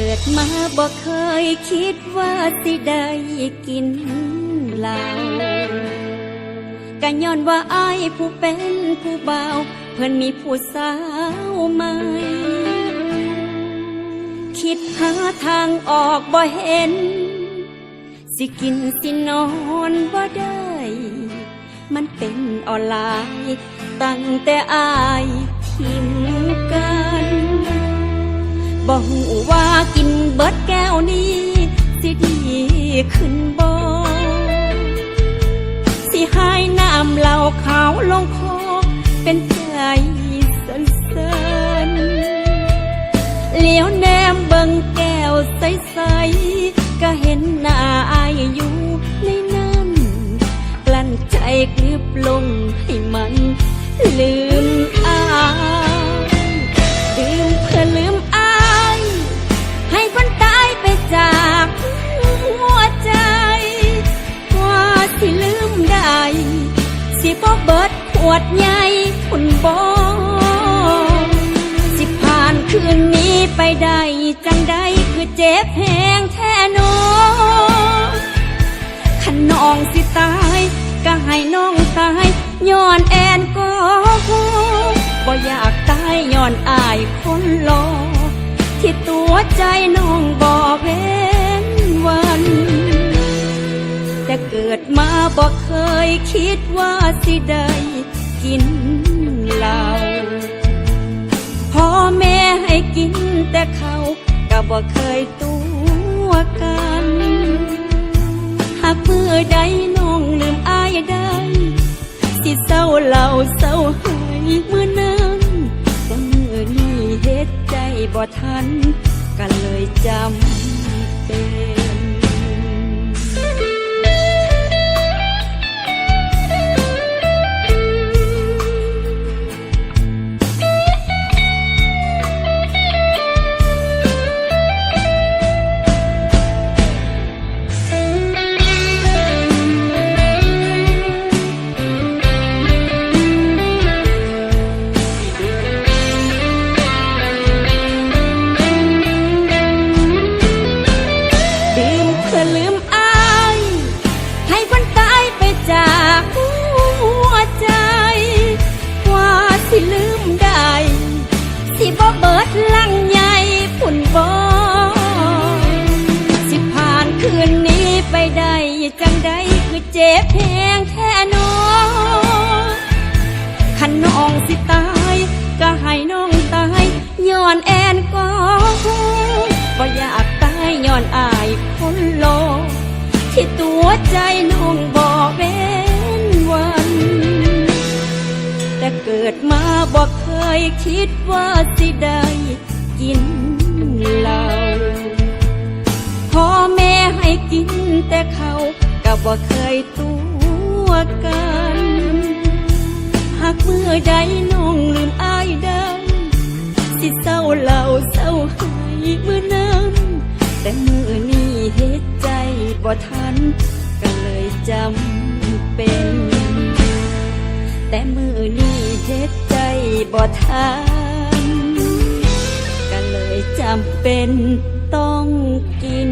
กิดมาบ่เคยคิดว่าสิได้กินเหล้าก็ย้อนว่าอ้ายผู้เป็นผู้บ่าวเพิ่นมีผู้สาวใหม่คิดหาทางออกบ่เห็นสิกินสินอนบ่ได้มันเป็นออนไลน์ตั้งแต่อายทิมกันบ่ฮู้ว่ากินเบิดแก้วนี้สิดีขึ้นบ่สิหายน้ำเหล้าขาวลงคอเป็นใจสั่นๆเลี้ยวแนมเบิ่งแก้วใสๆก็เห็นหน้าอายอยู่ในนั้นกลั้นใจกลืบลงให้มันลืมอายดื่มเพื่อลืมอายให้คนตายไปจากหัวใจกว่าสิลืมได้สิบ่เบิดขวดใหญ่พุ่นบ่สิผ่านคืนนี้ไปได้จังใดคือเจ็บแหงแท้หนอคันน้องสิตายก็ให้น้องตายย้อนแอนก็บ่อยากตายย้อนอายคนรอที่ตัวใจน้องบอกเว้นวันแต่เกิดมาบ่เคยคิดว่าสิได้กินเหล้าพ่อแม่ให้กินแต่เขาก็บ่เคยตัวกันหากมือใดน้องลืมอายได้สิเศร้าเหล่าเศร้าหายเมื่อนั้นแต่มือนี้เฮ็ดใจบ่ทันก็เลยจำเป็นสิบ่เบิดลังใหญ่พุ่นบ่สิผ่านคืนนี้ไปได้จังใดคือเจ็บแหงแท้หนอคันน้องสิตายก็ให้น้องตายย้อนแอนก็บ่อยากตายย้อนอายคนรอที่ตัวใจน้องบอกเป็นวันแต่เกิดมาบ่เคยคิดว่าสิได้กินเหล้าพ่อแม่ให้กินแต่เขาก็บ่เคยตัวกันหากมือใดน้องลืมอายได้สิเศร้าเหล่าเศร้าหายเมื่อนั้นแต่มือนี้เฮ็ดใจบ่ทันก็เลยจำเป็นแต่มือนี้เฮ็ดใจบ่ทันก็เลยจำเป็นต้องกิน